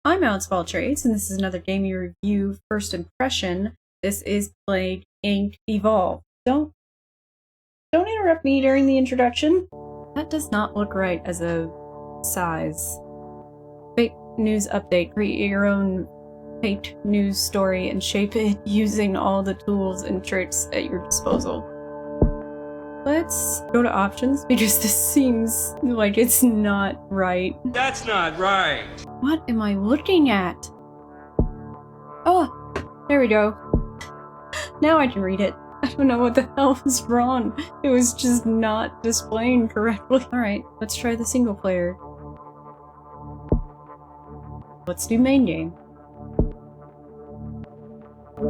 I'm Alex Baltrates, and this is another Gamey review first impression. This is Plague Inc. Evolve. Don't interrupt me during the introduction. That does not look right as a size. Fake news update. Create your own fake news story and shape it using all the tools and tricks at your disposal. Let's go to options because this seems like it's not right. That's not right. What am I looking at? Oh, there we go. Now I can read it. I don't know what the hell was wrong. It was just not displaying correctly. Alright, let's try the single player. Let's do main game.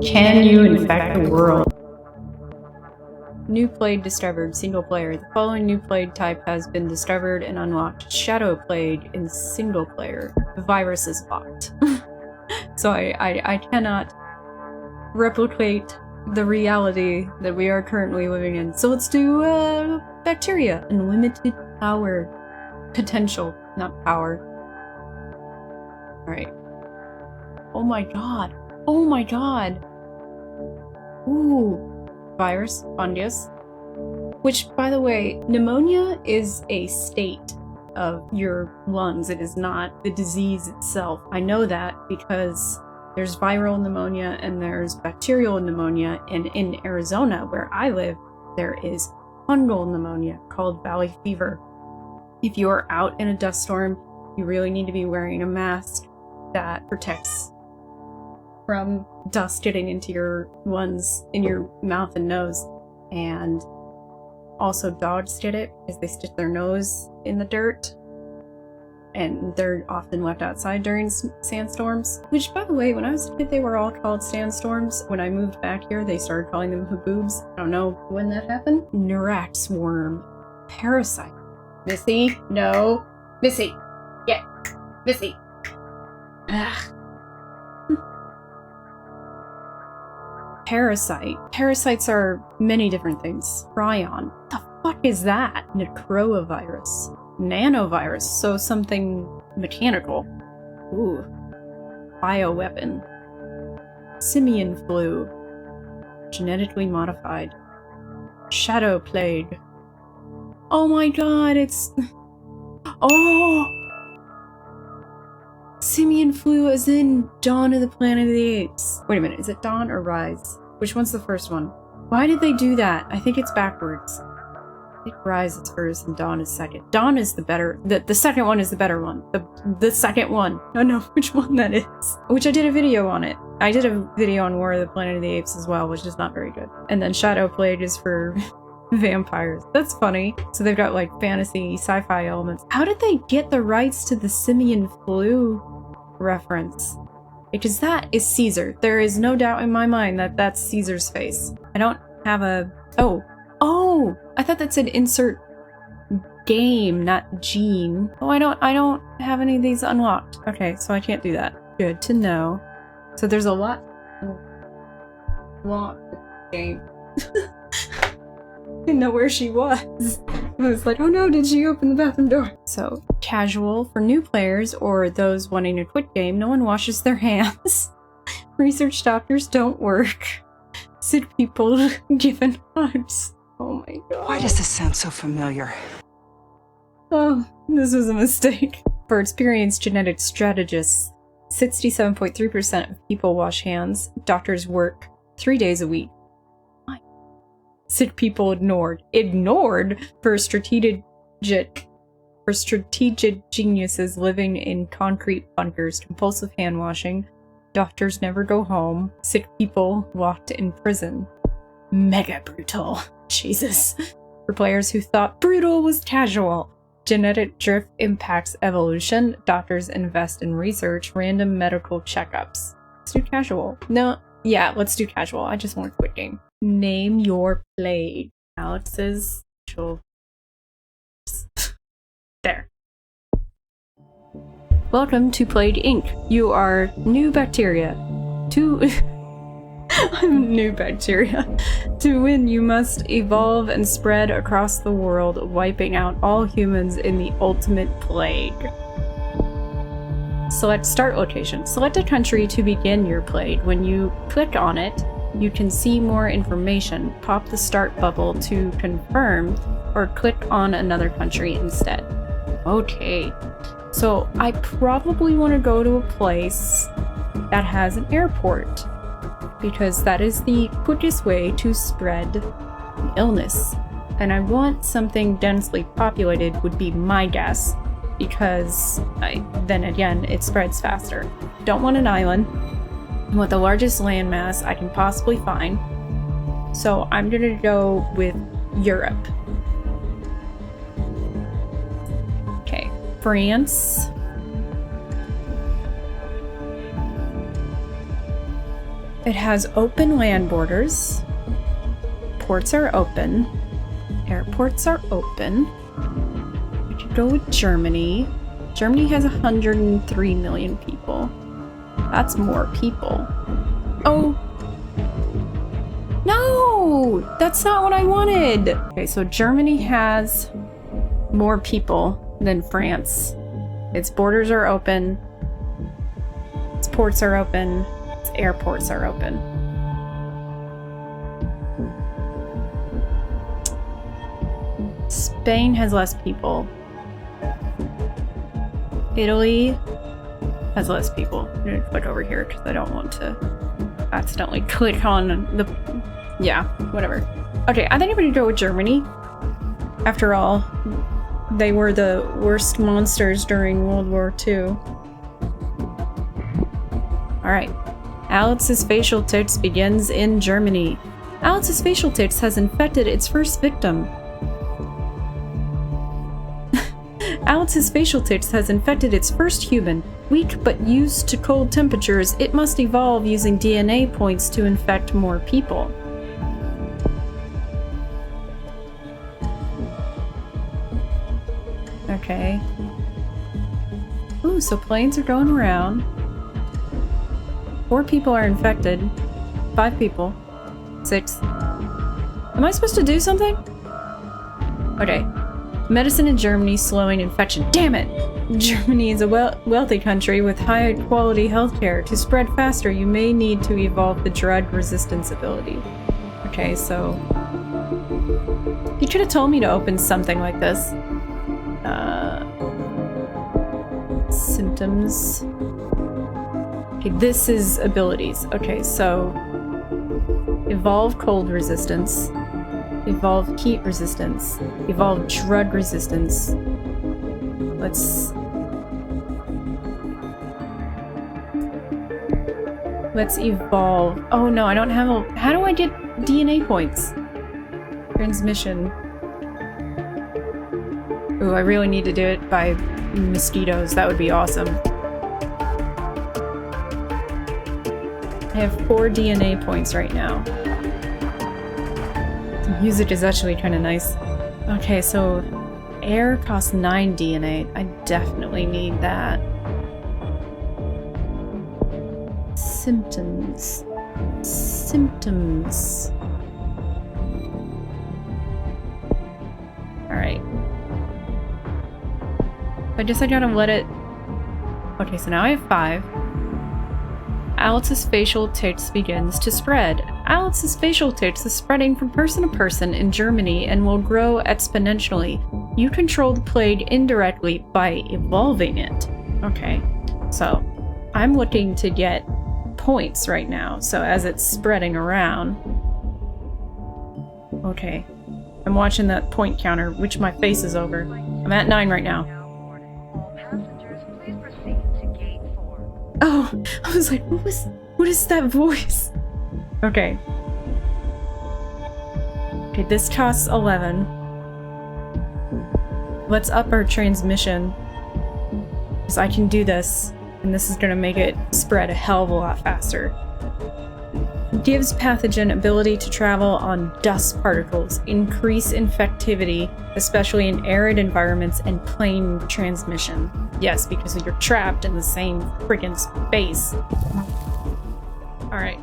Can you infect the world? New plague discovered, single player. The following new plague type has been discovered and unlocked. Shadow plague in single player. The virus is locked. So I cannot replicate the reality that we are currently living in. So let's do bacteria. Unlimited power. Potential, not power. Alright. Oh my god. Oh my god. Ooh. Virus, fungus, which, by the way, pneumonia is a state of your lungs. It is not the disease itself. I know that because there's viral pneumonia and there's bacterial pneumonia, and in Arizona, where I live, there is fungal pneumonia called valley fever. If you are out in a dust storm, you really need to be wearing a mask that protects from dust getting into your lungs, in your mouth and nose. And also dogs get it because they stick their nose in the dirt, and they're often left outside during sandstorms, which, by the way, when I was a kid they were all called sandstorms. When I moved back here they started calling them haboobs. I don't know when that happened. Neurax worm. Parasite. Missy? No. Missy! Get! Missy! Ugh. Parasite. Parasites are many different things. Prion. The fuck is that? Necrovirus. Nanovirus. So something mechanical. Ooh. Bioweapon. Simian flu. Genetically modified. Shadow plague. Oh my god, it's... Oh! Simian flu as in Dawn of the Planet of the Apes. Wait a minute, is it Dawn or Rise? Which one's the first one? Why did they do that? I think it's backwards. I think Rise is first and Dawn is second. Dawn is the better, the second one is the better one. The second one. I don't know which one that is. Which I did a video on it. I did a video on War of the Planet of the Apes as well, which is not very good. And then Shadow Plague is for vampires. That's funny. So they've got like fantasy, sci-fi elements. How did they get the rights to the simian flu reference? Because that is Caesar. There is no doubt in my mind that that's Caesar's face. I don't have a... Oh! I thought that said insert game, not gene. Oh, I don't have any of these unlocked. Okay, so I can't do that. Good to know. So there's a lot... game. Didn't know where she was. I was like, oh no, did she open the bathroom door? So, casual for new players or those wanting to quit game, no one washes their hands. Research doctors don't work. Sick people given hugs. Oh my god. Why does this sound so familiar? Oh, this was a mistake. For experienced genetic strategists, 67.3% of people wash hands. Doctors work 3 days a week. Sick people ignored. Ignored for strategic geniuses living in concrete bunkers. Compulsive hand washing. Doctors never go home. Sick people locked in prison. Mega brutal. Jesus. For players who thought brutal was casual. Genetic drift impacts evolution. Doctors invest in research. Random medical checkups. Let's do casual. No. Yeah, let's do casual. I just want to quit game. Name your plague. Alex's there. Welcome to Plague Inc. You are new bacteria. I'm new bacteria. To win, you must evolve and spread across the world, wiping out all humans in the ultimate plague. Select start location. Select a country to begin your plague. When you click on it, you can see more information. Pop the start bubble to confirm, or click on another country instead. Okay, so I probably want to go to a place that has an airport, because that is the quickest way to spread the illness. And I want something densely populated would be my guess, because then again, it spreads faster. Don't want an island. I want the largest landmass I can possibly find. So I'm gonna go with Europe. Okay, France. It has open land borders. Ports are open. Airports are open. We could go with Germany. Germany has 103 million people. That's more people. Oh! No! That's not what I wanted! Okay, so Germany has more people than France. Its borders are open. Its ports are open. Its airports are open. Spain has less people. Italy has less people. I'm gonna click over here because I don't want to accidentally click on the... Yeah, whatever. Okay, I think I'm gonna go with Germany. After all, they were the worst monsters during World War II. Alright. Alex's facial tics begins in Germany. Alex's facial tics has infected its first victim. Alex's facial tics has infected its first human. Weak but used to cold temperatures, it must evolve using DNA points to infect more people. Okay. Ooh, so planes are going around. 4 people are infected. 5 people. 6. Am I supposed to do something? Okay. Medicine in Germany slowing infection. Damn it! Germany is a wealthy country with high-quality healthcare. To spread faster, you may need to evolve the drug resistance ability. Okay, so... You could have told me to open something like this. Symptoms. Okay, this is abilities. Okay, so... Evolve cold resistance. Evolve heat resistance. Evolve drug resistance. Let's evolve. Oh no, I don't have a... How do I get DNA points? Transmission. Ooh, I really need to do it by mosquitoes. That would be awesome. I have 4 DNA points right now. The music is actually kind of nice. Okay, so air costs 9 DNA. I definitely need that. Symptoms. Symptoms. Alright. I guess I gotta let it... Okay, so now I have 5. Alex's facial tics begins to spread. Alex's facial tics is spreading from person to person in Germany and will grow exponentially. You control the plague indirectly by evolving it. Okay, so I'm looking to get points right now, so as it's spreading around. Okay, I'm watching that point counter, which my face is over. I'm at 9 right now. Oh, I was like, what is that voice? Okay. Okay, this costs 11. Let's up our transmission. Because I can do this, and this is gonna make it spread a hell of a lot faster. Gives pathogen ability to travel on dust particles, increase infectivity, especially in arid environments, and plane transmission. Yes, because you're trapped in the same friggin' space. Alright.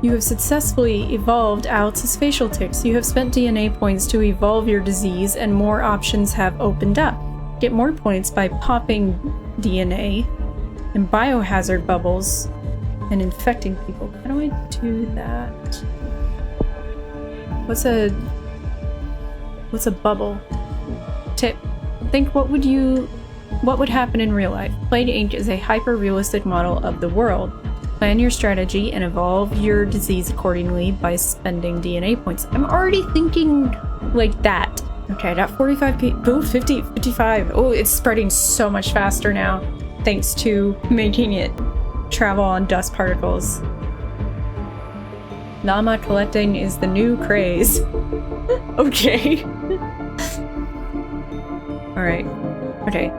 You have successfully evolved Alex's facial tics. You have spent DNA points to evolve your disease, and more options have opened up. get more points by popping DNA and biohazard bubbles and infecting people. How do I do that? What's a bubble? Tip. Think what would happen in real life? Plague Inc. is a hyper-realistic model of the world. Plan your strategy and evolve your disease accordingly by spending DNA points. I'm already thinking like that. Okay, I got 45 people. 50, 55. Oh, it's spreading so much faster now, thanks to making it travel on dust particles. Llama collecting is the new craze. Okay. Alright. Okay.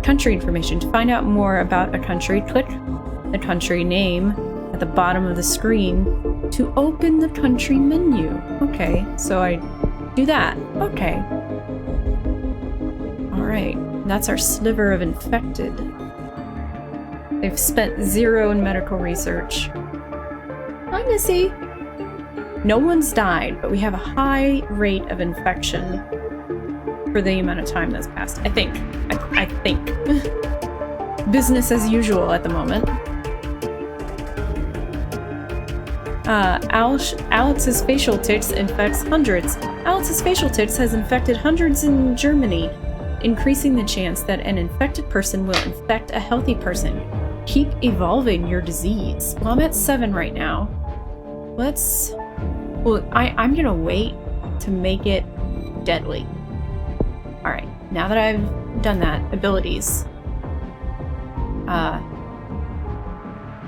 Country information. To find out more about a country, click the country name at the bottom of the screen to open the country menu. Okay, so I do that. Okay. Alright, that's our sliver of infected. They've spent 0 in medical research. Hi, Missy! No one's died, but we have a high rate of infection for the amount of time that's passed. I think. I think. Business as usual at the moment. Alex's facial tics infects hundreds. Alex's facial tics has infected hundreds in Germany, increasing the chance that an infected person will infect a healthy person. Keep evolving your disease. Well, I'm at 7 right now. I'm gonna wait to make it deadly. Alright, now that I've done that, abilities.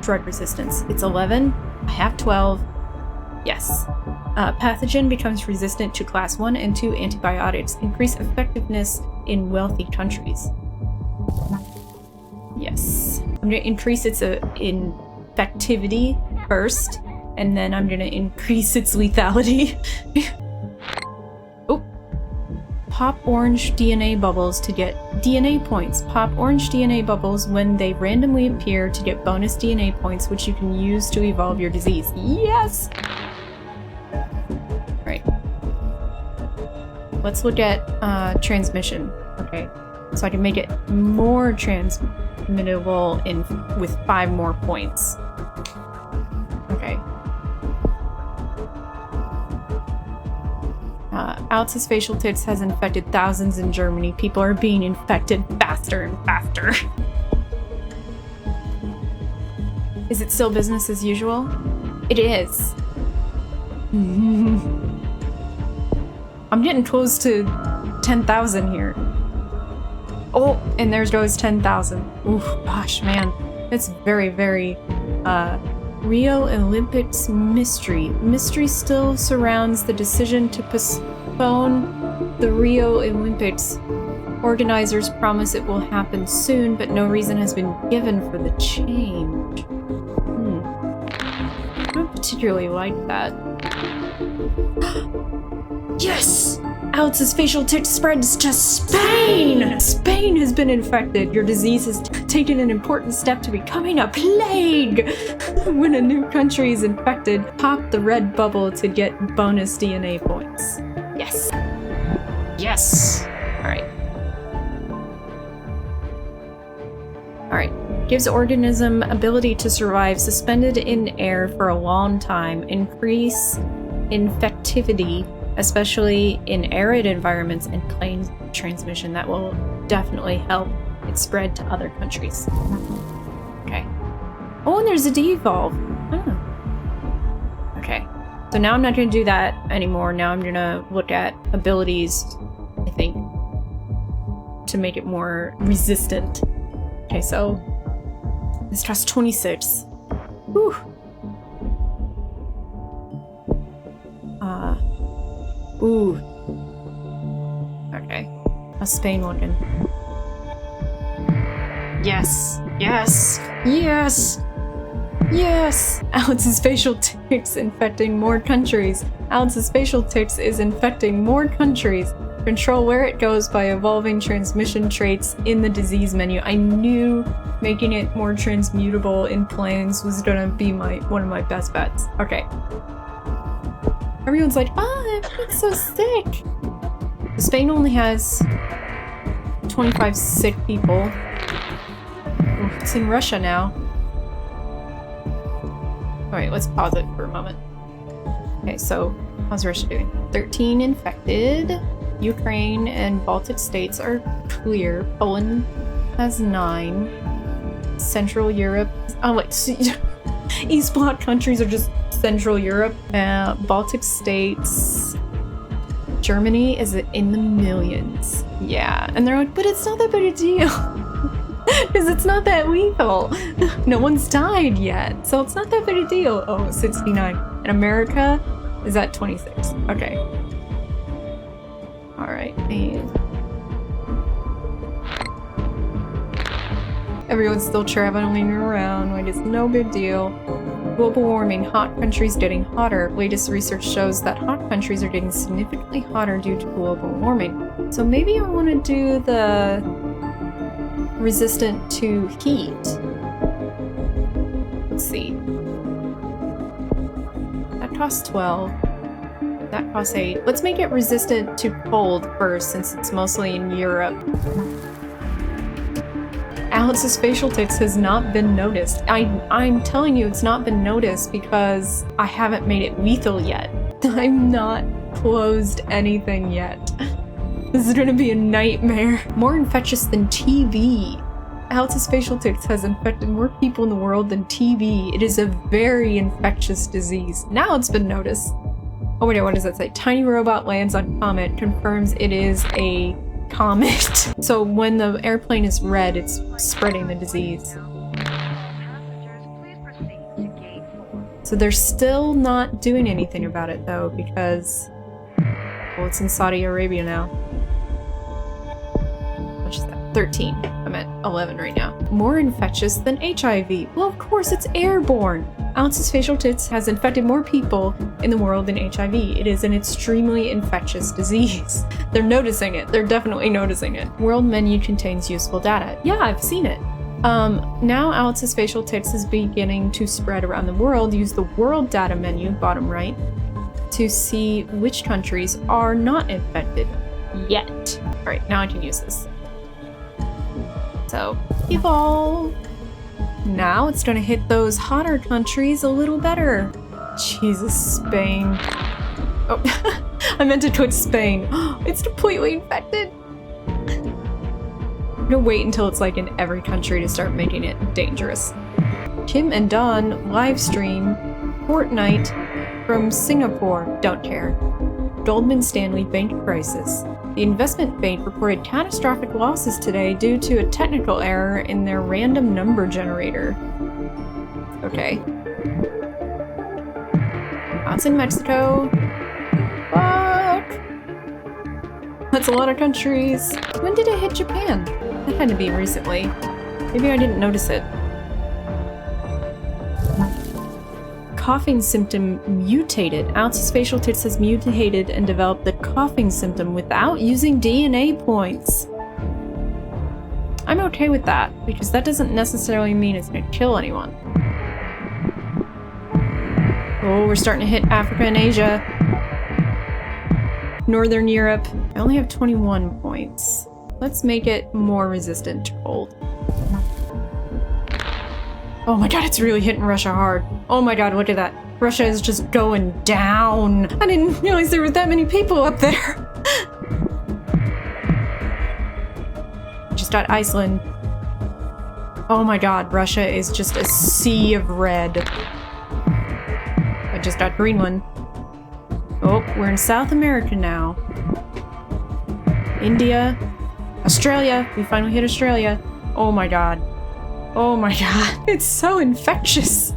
Drug resistance. It's 11. I have 12. Yes. Pathogen becomes resistant to class 1 and 2 antibiotics. Increase effectiveness in wealthy countries. Yes. I'm going to increase its infectivity first, and then I'm going to increase its lethality. Oh. Pop orange DNA bubbles to get DNA points. Pop orange DNA bubbles when they randomly appear to get bonus DNA points, which you can use to evolve your disease. Yes! Right. Let's look at transmission. Okay. So I can make it more transmittable with 5 more points. Okay. Alex's facial tics has infected thousands in Germany. People are being infected faster and faster. Is it still business as usual? It is. I'm getting close to 10,000 here. Oh, and there goes 10,000. Oof, gosh, man. It's very, very, Rio Olympics mystery. Mystery still surrounds the decision to postpone the Rio Olympics. Organizers promise it will happen soon, but no reason has been given for the change. I don't particularly like that. Yes! Alex's facial tic spreads to Spain! Spain has been infected. Your disease has taken an important step to becoming a plague. When a new country is infected, pop the red bubble to get bonus DNA points. Yes. Yes! Alright. Alright. Gives organism ability to survive suspended in air for a long time. Increase infectivity, especially in arid environments and plane transmission. That will definitely help it spread to other countries. Okay. Oh, and there's a de-evolve. Oh. Okay. So now I'm not going to do that anymore. Now I'm going to look at abilities, I think, to make it more resistant. Okay, so this costs 26. Whew. Ooh. Okay. How's Spain looking? Yes. Yes. Yes. Yes! Alex's facial tics infecting more countries. Alex's facial tics is infecting more countries. Control where it goes by evolving transmission traits in the disease menu. I knew making it more transmutable in planes was gonna be one of my best bets. Okay. Everyone's like, ah, I'm so sick. Spain only has 25 sick people. Ooh, it's in Russia now. Alright, let's pause it for a moment. Okay, so how's Russia doing? 13 infected. Ukraine and Baltic states are clear. Poland has 9. Central Europe. Oh, wait. East Bloc countries are just Central Europe. Baltic states. Germany is in the millions. Yeah. And they're like, but it's not that big a deal. Because it's not that lethal. No one's died yet. So it's not that big a deal. Oh, 69. And America is at 26. Okay. Alright. And everyone's still traveling around like it's no big deal. Global warming. Hot countries getting hotter. Latest research shows that hot countries are getting significantly hotter due to global warming. So maybe I want to do the resistant to heat. Let's see. That costs 12. That costs 8. Let's make it resistant to cold first, since it's mostly in Europe. Alex's facial tics has not been noticed. I'm telling you it's not been noticed because I haven't made it lethal yet. I'm not closed anything yet. This is gonna be a nightmare. More infectious than TB. Alex's facial tics has infected more people in the world than TB. It is a very infectious disease. Now it's been noticed. Oh wait, what does that say? Tiny robot lands on comet, confirms it is a comet. So when the airplane is red, it's spreading the disease. So they're still not doing anything about it though, because, well, it's in Saudi Arabia now. Which is that? 13. I'm at 11 right now. More infectious than HIV. Well, of course, it's airborne. Alex's facial tics has infected more people in the world than HIV. It is an extremely infectious disease. They're noticing it. They're definitely noticing it. World menu contains useful data. Yeah, I've seen it. Now Alex's facial tics is beginning to spread around the world. Use the world data menu, bottom right, to see which countries are not infected yet. All right, now I can use this. So, evolve. Now it's gonna hit those hotter countries a little better. Jesus, Spain. Oh, I meant to put Spain. It's completely infected. I'm gonna wait until it's like in every country to start making it dangerous. Kim and Don live stream Fortnite from Singapore. Don't care. Goldman Stanley bank crisis. The investment bank reported catastrophic losses today due to a technical error in their random number generator. Okay. That's in Mexico. Fuck! That's a lot of countries. When did it hit Japan? That had to be recently. Maybe I didn't notice it. Coughing symptom mutated. Alex's facial tics has mutated and developed the coughing symptom without using DNA points. I'm okay with that, because that doesn't necessarily mean it's gonna kill anyone. Oh, we're starting to hit Africa and Asia. Northern Europe. I only have 21 points. Let's make it more resistant to cold. Oh my god, it's really hitting Russia hard. Oh my god, look at that. Russia is just going down. I didn't realize there were that many people up there. Just got Iceland. Oh my god, Russia is just a sea of red. I just got Greenland. Oh, we're in South America now. India. Australia. We finally hit Australia. Oh my god. Oh my god. It's so infectious.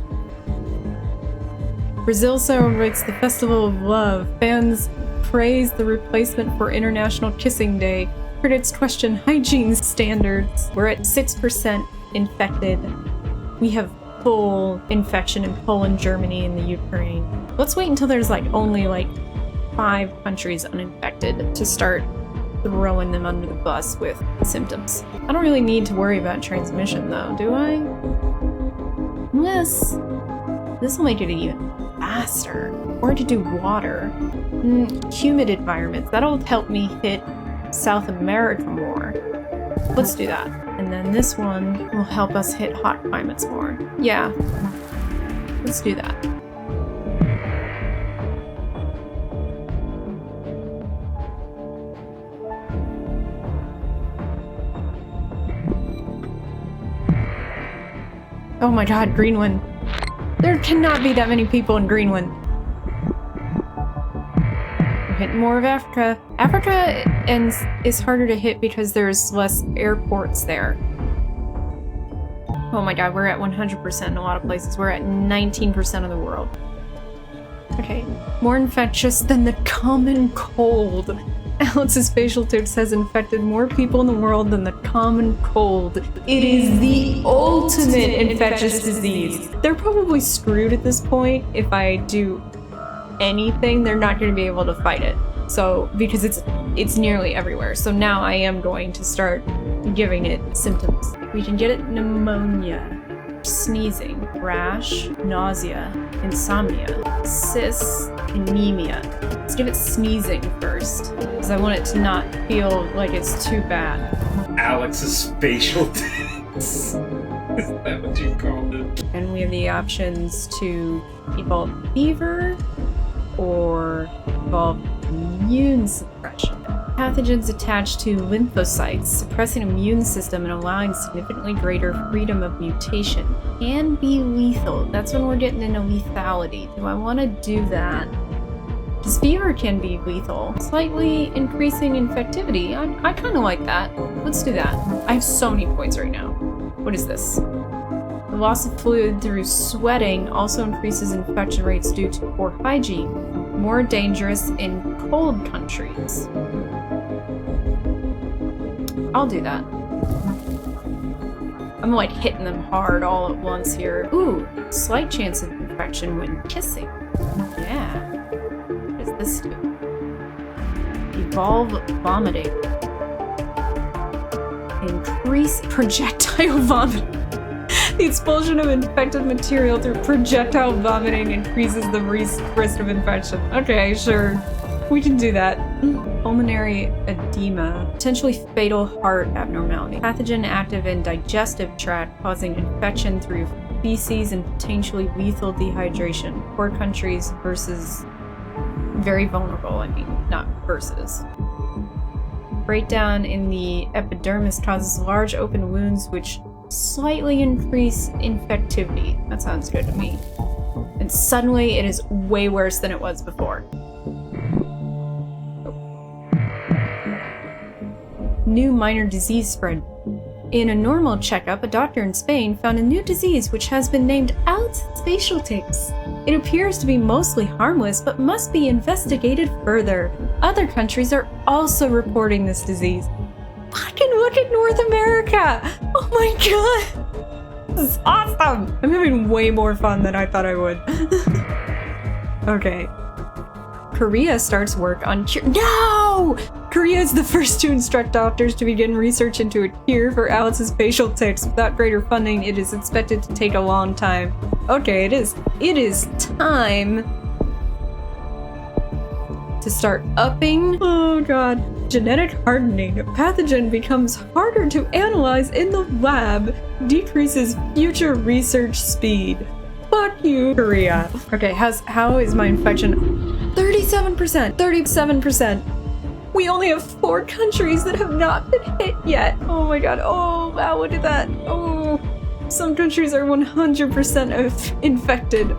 Brazil celebrates the Festival of Love. Fans praise the replacement for International Kissing Day. Critics question hygiene standards. We're at 6% infected. We have full infection in Poland, Germany, and the Ukraine. Let's wait until there's only 5 countries uninfected to start throwing them under the bus with symptoms. I don't really need to worry about transmission though, do I? Unless this will make it even faster. Or to do water. Humid environments. That'll help me hit South America more. Let's do that. And then this one will help us hit hot climates more. Yeah. Let's do that. Oh my god, Greenland. There cannot be that many people in Greenland. We're hitting more of Africa. Africa is harder to hit because there's less airports there. Oh my god, we're at 100% in a lot of places. We're at 19% of the world. Okay, more infectious than the common cold. Alice's facial tics has infected more people in the world than the common cold. It is the ultimate infectious disease. They're probably screwed at this point. If I do anything, they're not going to be able to fight it. So, because it's nearly everywhere. So now I am going to start giving it symptoms. We can get it pneumonia, sneezing, rash, nausea, insomnia, cysts, anemia. Let's give it sneezing first, because I want it to not feel like it's too bad. Alex's facial tics. Is that what you called it? And we have the options to evolve fever or evolve immune suppression. Pathogens attached to lymphocytes, suppressing immune system and allowing significantly greater freedom of mutation. Can be lethal. That's when we're getting into lethality. Do I want to do that? Because fever can be lethal. Slightly increasing infectivity. I kind of like that. Let's do that. I have so many points right now. What is this? The loss of fluid through sweating also increases infection rates due to poor hygiene. More dangerous in cold countries. I'll do that. I'm like hitting them hard all at once here. Ooh, slight chance of infection when kissing. Yeah. What does this do? Evolve vomiting. Increase projectile vomiting. The expulsion of infected material through projectile vomiting increases the risk of infection. Okay, sure. We can do that. Pulmonary edema. Potentially fatal heart abnormality. Pathogen active in digestive tract, causing infection through feces and potentially lethal dehydration. Poor countries versus very vulnerable, I mean, not versus. Breakdown in the epidermis causes large open wounds which slightly increase infectivity. That sounds good to me. And suddenly it is way worse than it was before. New minor disease spread. In a normal checkup, a doctor in Spain found a new disease which has been named Alice's facial tics. It appears to be mostly harmless but must be investigated further. Other countries are also reporting this disease. Fucking look at North America! Oh my god! This is awesome! I'm having way more fun than I thought I would. Okay. Korea starts work on cure- No! Korea is the first to instruct doctors to begin research into a cure for Alice's facial tics. Without greater funding, it is expected to take a long time. Okay, it is time to start upping. Oh god. Genetic hardening. A pathogen becomes harder to analyze in the lab, decreases future research speed. Fuck you, Korea. Okay, how is my infection? 37%! 37%! We only have 4 countries that have not been hit yet. Oh my god. Oh, wow, look at that. Oh, some countries are 100% infected.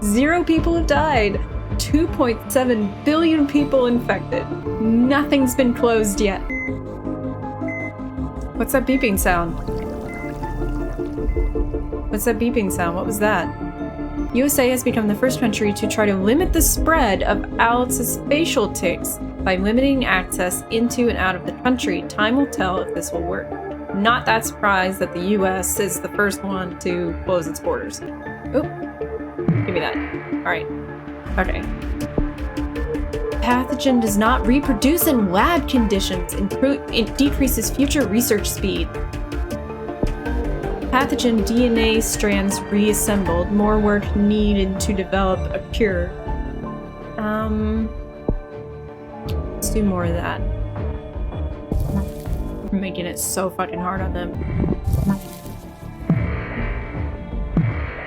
0 people have died. 2.7 billion people infected. Nothing's been closed yet. What's that beeping sound? What's that beeping sound? What was that? USA has become the first country to try to limit the spread of Alice's facial tics by limiting access into and out of the country. Time will tell if this will work. Not that surprised that the US is the first one to close its borders. Oh, give me that. Alright. Okay. Pathogen does not reproduce in lab conditions. It decreases future research speed. Pathogen DNA strands reassembled. More work needed to develop a cure. Let's do more of that. I'm making it so fucking hard on them.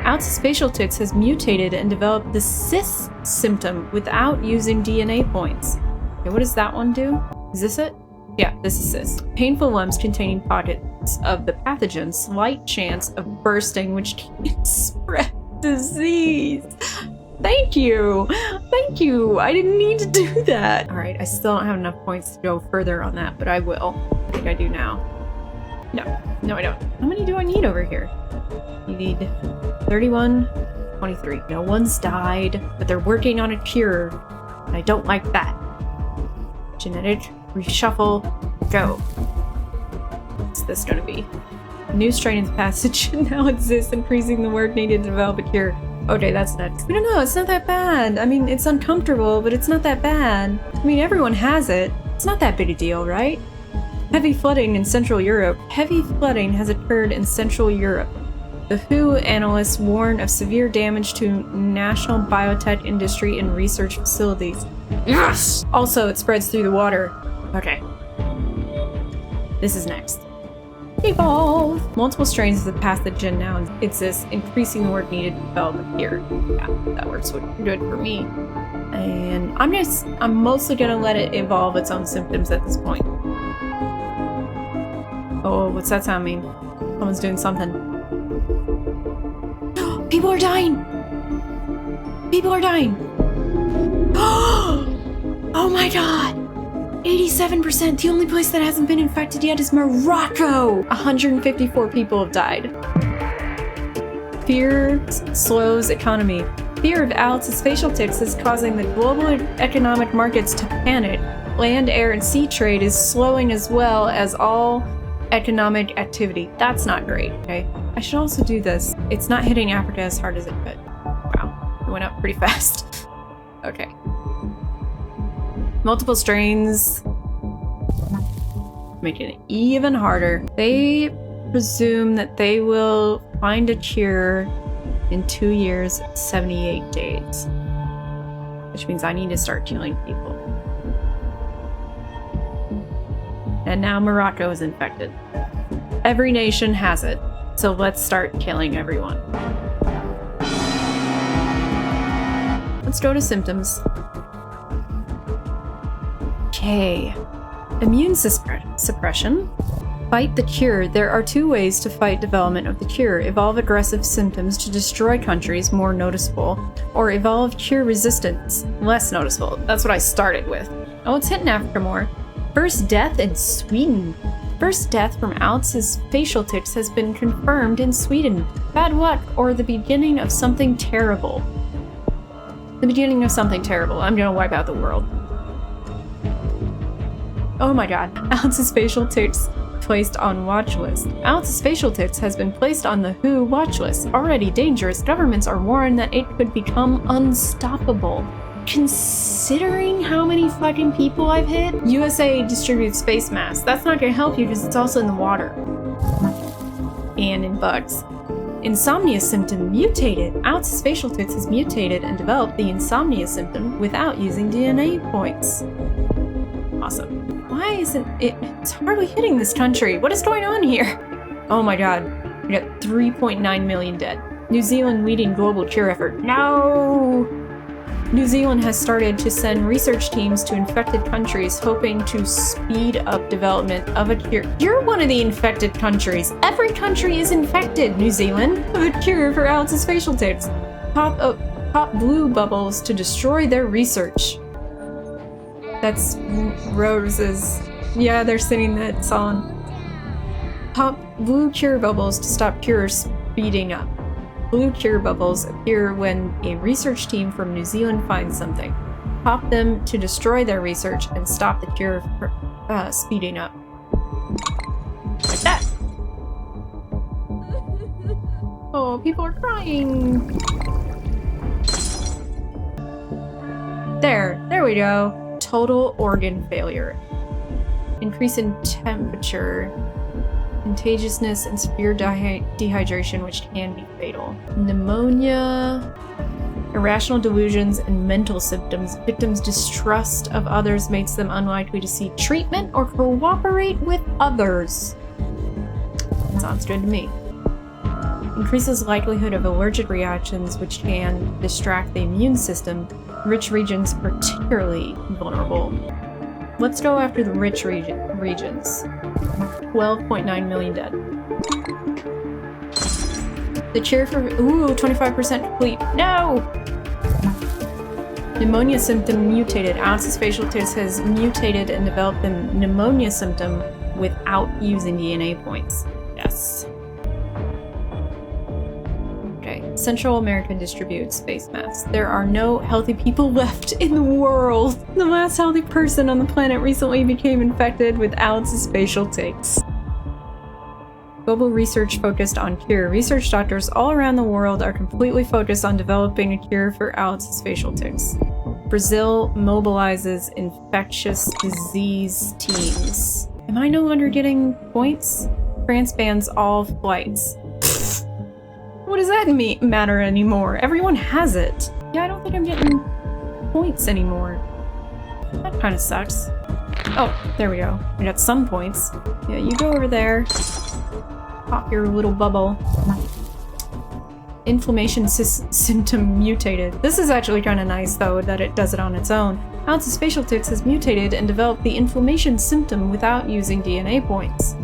Alts' facial tics has mutated and developed the cis symptom without using DNA points. Okay, what does that one do? Is this it? Yeah, this is cis. Painful lumps containing pockets of the pathogen, slight chance of bursting, which can spread disease. Thank you! Thank you! I didn't need to do that! Alright, I still don't have enough points to go further on that, but I will. I think I do now. No, I don't. How many do I need over here? You need 31, 23. No one's died, but they're working on a cure. And I don't like that. Genetic reshuffle, go. What's this gonna be? New strain of the pathogen now exists, increasing the work needed to develop a cure. Okay, that's next. I don't know, it's not that bad. I mean, it's uncomfortable, but it's not that bad. I mean, everyone has it. It's not that big a deal, right? Heavy flooding in Central Europe. Heavy flooding has occurred in Central Europe. The WHO analysts warn of severe damage to national biotech industry and research facilities. Yes! Also, it spreads through the water. Okay. This is next. Evolve! Multiple strains of the pathogen now exist, increasing the work needed to develop a cure. Yeah, that works good for me. And I'm mostly gonna let it evolve its own symptoms at this point. Oh, what's that sound mean? Someone's doing something. People are dying! People are dying! Oh my god! 87%! The only place that hasn't been infected yet is Morocco! 154 people have died. Fear slows economy. Fear of Alts' facial tics is causing the global economic markets to panic. Land, air, and sea trade is slowing as well as all economic activity. That's not great, okay? I should also do this. It's not hitting Africa as hard as it could. Wow, it went up pretty fast. Okay. Multiple strains. Making it even harder. They presume that they will find a cure in 2 years, 78 days. Which means I need to start killing people. And now Morocco is infected. Every nation has it, so let's start killing everyone. Let's go to symptoms. Okay. Immune suppression. Fight the cure. There are 2 ways to fight development of the cure. Evolve aggressive symptoms to destroy countries, more noticeable. Or evolve cure resistance, less noticeable. That's what I started with. Oh, it's hitting Africa more. First death in Sweden. First death from Alts' facial tics has been confirmed in Sweden. Bad luck or the beginning of something terrible. The beginning of something terrible. I'm gonna wipe out the world. Oh my god. Alts' facial tics placed on watch list. Alts' facial tics has been placed on the WHO watch list. Already dangerous. Governments are warned that it could become unstoppable. Considering how many fucking people I've hit, USA distributes face masks. That's not gonna help you because it's also in the water. And in bugs. Insomnia symptom mutated. Alts' facial tics has mutated and developed the insomnia symptom without using DNA points. Awesome. Why isn't it? It's hardly hitting this country. What is going on here? Oh my god. We got 3.9 million dead. New Zealand leading global cure effort. No! New Zealand has started to send research teams to infected countries, hoping to speed up development of a cure. You're one of the infected countries. Every country is infected, New Zealand, of a cure for Alts' facial tics. Pop blue bubbles to destroy their research. That's Rose's. Yeah, they're singing that song. Pop blue cure bubbles to stop cure speeding up. Blue cure bubbles appear when a research team from New Zealand finds something. Pop them to destroy their research and stop the cure from speeding up. Like that. Oh, people are crying. There we go. Total organ failure. Increase in temperature. Contagiousness and severe dehydration, which can be fatal. Pneumonia. Irrational delusions and mental symptoms. Victims' distrust of others makes them unlikely to seek treatment or cooperate with others. Sounds good to me. Increases likelihood of allergic reactions, which can distract the immune system. Rich regions particularly vulnerable. Let's go after the rich regions. 12.9 million dead. The cure for 25% complete. No! Pneumonia symptom mutated. Ounce's facial tics has mutated and developed the pneumonia symptom without using DNA points. Yes. Okay. Central America distributes face masks. There are no healthy people left in the world. The last healthy person on the planet recently became infected with Ounce's facial tics. Global research focused on cure. Research doctors all around the world are completely focused on developing a cure for Alex's facial tics. Brazil mobilizes infectious disease teams. Am I no longer getting points? France bans all flights. What does that matter anymore? Everyone has it. Yeah, I don't think I'm getting points anymore. That kind of sucks. Oh, there we go. I got some points. Yeah, you go over there. Pop your little bubble. Inflammation symptom mutated. This is actually kind of nice, though, that it does it on its own. Ounce's facial tics has mutated and developed the inflammation symptom without using DNA points.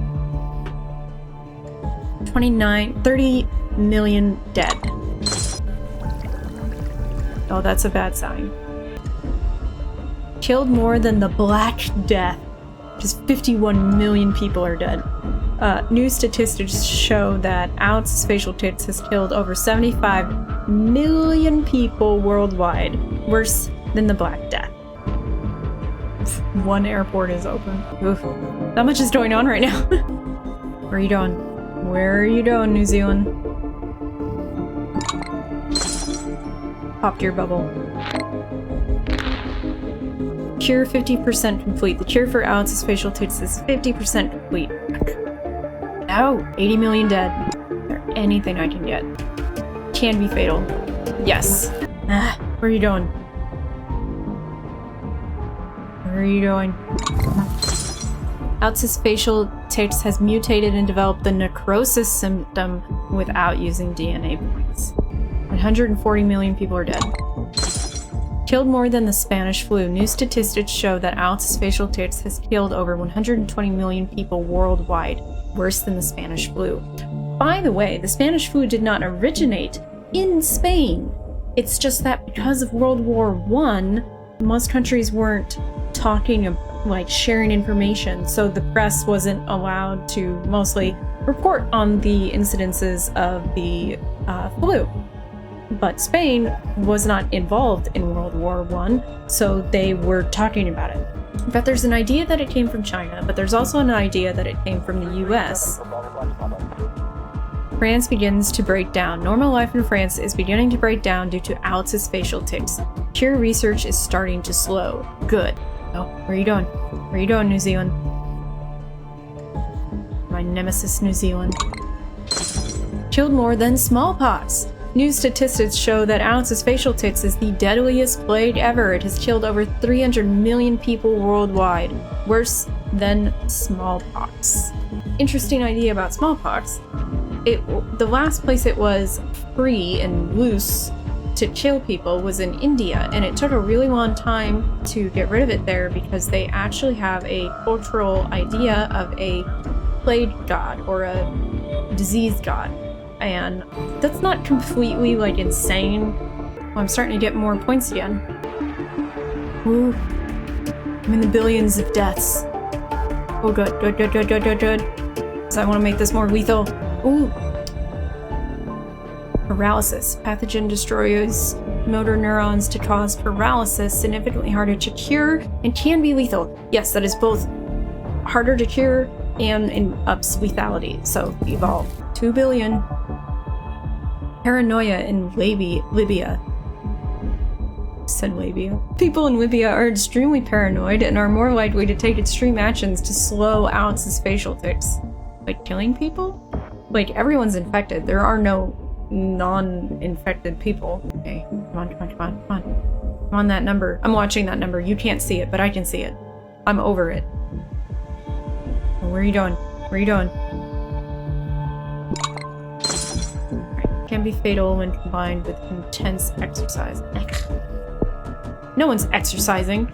30 million dead. Oh, that's a bad sign. Killed more than the Black Death. Just 51 million people are dead. New statistics show that Ounce's facial tics has killed over 75 million people worldwide, worse than the Black Death. One airport is open. Oof. Not much is going on right now. Where are you going? Where are you going, New Zealand? Popped your bubble. Cure 50% complete. The cure for Ounce's facial tics is 50% complete. Oh, 80 million dead. Is there anything I can get? Can be fatal. Yes. Where are you going? Where are you going? Ounce's facial tics has mutated and developed the necrosis symptom without using DNA points. 140 million people are dead. Killed more than the Spanish flu. New statistics show that Ounce's facial tics has killed over 120 million people worldwide, worse than the Spanish flu. By the way, the Spanish flu did not originate in Spain. It's just that because of World War I, most countries weren't talking, like sharing information, so the press wasn't allowed to mostly report on the incidences of the flu. But Spain was not involved in World War I, so they were talking about it. In fact, there's an idea that it came from China, but there's also an idea that it came from the US. France begins to break down. Normal life in France is beginning to break down due to Alex's facial tics. Cure research is starting to slow. Good. Oh, where are you going? Where are you going, New Zealand? My nemesis, New Zealand. Killed more than smallpox. New statistics show that Ounce's facial tics is the deadliest plague ever. It has killed over 300 million people worldwide, worse than smallpox. Interesting idea about smallpox. The last place it was free and loose to kill people was in India, and it took a really long time to get rid of it there because they actually have a cultural idea of a plague god or a disease god. And that's not completely, like, insane. Well, I'm starting to get more points again. Ooh. I'm in the billions of deaths. Oh, good. So I want to make this more lethal. Ooh. Paralysis. Pathogen destroys motor neurons to cause paralysis, significantly harder to cure, and can be lethal. Yes, that is both harder to cure and ups lethality. So, evolve. 2 billion. Paranoia in Libya. Said Libya. People in Libya are extremely paranoid and are more likely to take extreme actions to slow Alex's facial tics. Like killing people? Like, everyone's infected. There are no non-infected people. Okay, come on, come on, come on, come on. I'm on that number. I'm watching that number. You can't see it, but I can see it. I'm over it. Where are you going? Where are you going? Can be fatal when combined with intense exercise. No one's exercising.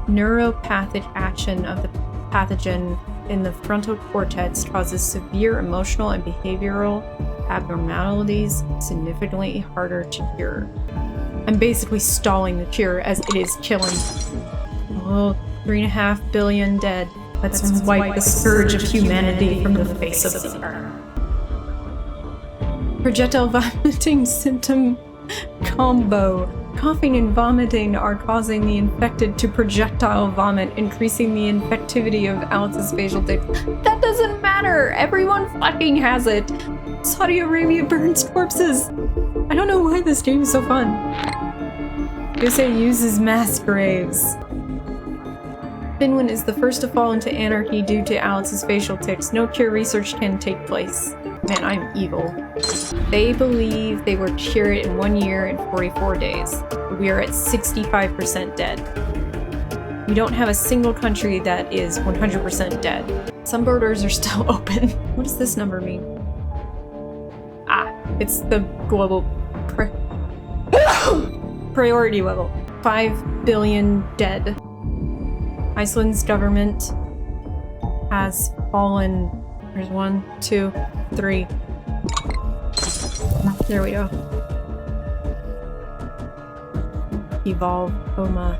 Neuropathic action of the pathogen in the frontal cortex causes severe emotional and behavioral abnormalities, significantly harder to cure. I'm basically stalling the cure as it is killing. Oh, 3.5 billion dead. Let's wipe the scourge of humanity from the face of the earth. Projectile vomiting symptom combo. Coughing and vomiting are causing the infected to projectile vomit, increasing the infectivity of Alex's facial tics. That doesn't matter! Everyone fucking has it! Saudi Arabia burns corpses! I don't know why this game is so fun. USA uses mass graves. Finland is the first to fall into anarchy due to Alex's facial tics. No cure research can take place. Man, I'm evil. They believe they will cure it in 1 year and 44 days. We are at 65% dead. We don't have a single country that is 100% dead. Some borders are still open. What does this number mean? Ah, it's the global priority level. 5 billion dead. Iceland's government has fallen. There's 1, 2, 3. There we go. Evolve, coma.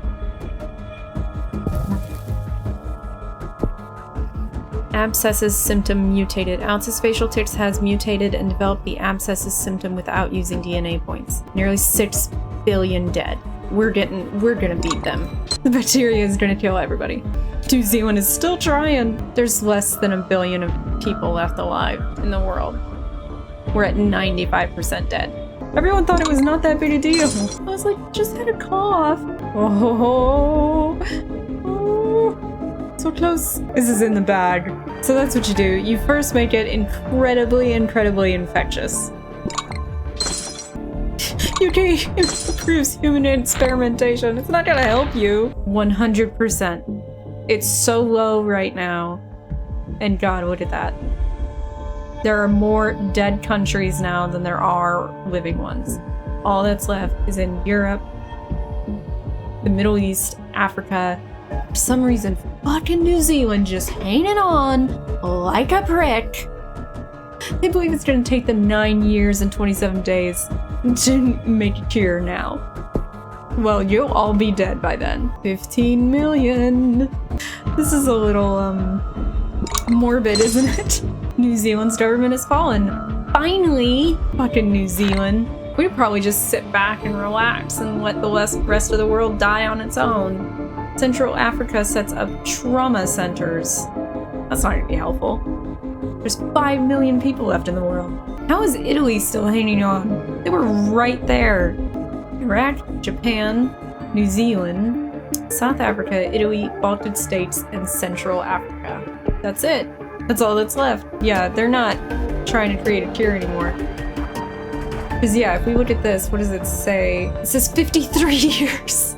Abscesses symptom mutated. Alex's facial tics has mutated and developed the abscesses symptom without using DNA points. Nearly 6 billion dead. We're gonna beat them. The bacteria is gonna kill everybody. New Zealand is still trying. There's less than 1 billion of people left alive in the world. We're at 95% dead. Everyone thought it was not that big a deal. I was like, just had a cough. Oh, so close. This is in the bag. So that's what you do. You first make it incredibly, incredibly infectious. UK approves human experimentation. It's not gonna help you. 100%. It's so low right now. And God, look at that. There are more dead countries now than there are living ones. All that's left is in Europe, the Middle East, Africa. For some reason, fucking New Zealand just hanging on like a prick. They believe it's gonna take them 9 years and 27 days to make a cure now. Well, you'll all be dead by then. 15 million. This is a little, morbid, isn't it? New Zealand's government has fallen. Finally! Fucking New Zealand. We'd probably just sit back and relax and let the rest of the world die on its own. Central Africa sets up trauma centers. That's not gonna be helpful. There's 5 million people left in the world. How is Italy still hanging on? They were right there. Iraq, Japan, New Zealand, South Africa, Italy, Baltic States, and Central Africa. That's it. That's all that's left. Yeah, they're not trying to create a cure anymore. Because yeah, if we look at this, what does it say? It says 53 years.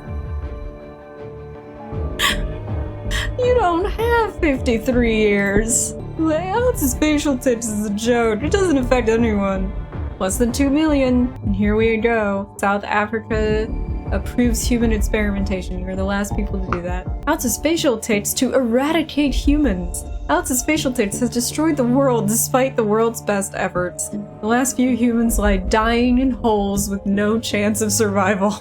You don't have 53 years. Alex's facial tics is a joke. It doesn't affect anyone. Less than 2 million. And here we go. South Africa approves human experimentation. You're the last people to do that. Alex's facial tics to eradicate humans. Alex's facial tics has destroyed the world despite the world's best efforts. The last few humans lie dying in holes with no chance of survival.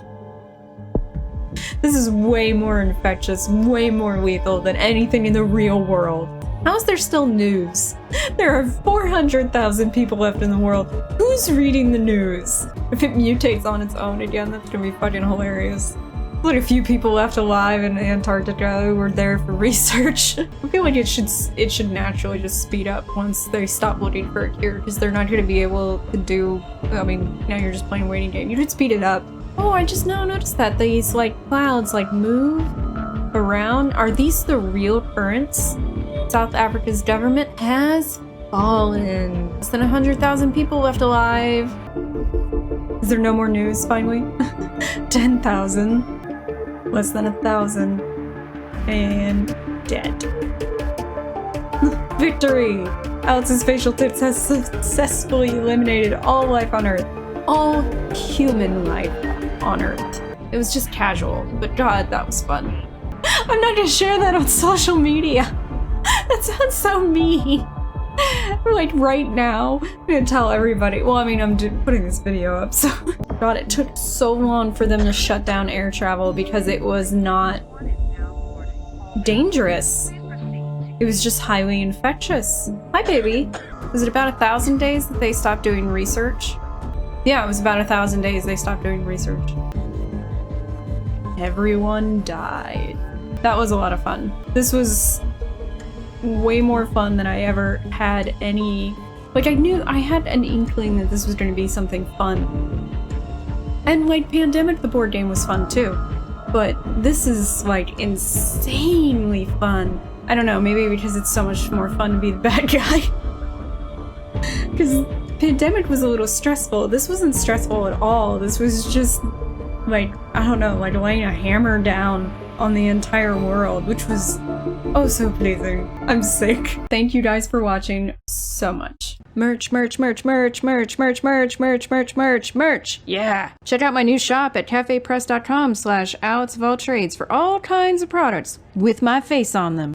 This is way more infectious, way more lethal than anything in the real world. How is there still news? There are 400,000 people left in the world. Who's reading the news? If it mutates on its own again, that's gonna be fucking hilarious. Like a few people left alive in Antarctica who were there for research. I feel like it should naturally just speed up once they stop looking for a cure, because they're not gonna be able to do. I mean, now you're just playing a waiting game. You could speed it up. Oh, I just now noticed that these like clouds like move around. Are these the real currents? South Africa's government has fallen. Less than 100,000 people left alive. Is there no more news, finally? 10,000. Less than 1,000. And dead. Victory! Alex's facial tips has successfully eliminated all life on Earth. All human life on Earth. It was just casual, but god, that was fun. I'm not gonna share that on social media. That sounds so mean. Like right now, I'm gonna tell everybody. Well, I mean, I'm putting this video up, so. God, it took so long for them to shut down air travel because it was not dangerous. It was just highly infectious. Hi, baby. Was it about 1,000 days that they stopped doing research? Yeah, it was about 1,000 days they stopped doing research. Everyone died. That was a lot of fun. This was way more fun than I ever had any... Like, I had an inkling that this was going to be something fun. And, like, Pandemic, the board game, was fun, too. But this is, like, insanely fun. I don't know, maybe because it's so much more fun to be the bad guy. Because Pandemic was a little stressful. This wasn't stressful at all. This was just, like, I don't know, like laying a hammer down on the entire world, which was oh so pleasing. I'm sick. Thank you guys for watching so much. Merch, merch, merch, merch, merch, merch, merch, merch, merch, merch, merch. Yeah. Check out my new shop at cafepress.com/AlexofAllTrades for all kinds of products with my face on them.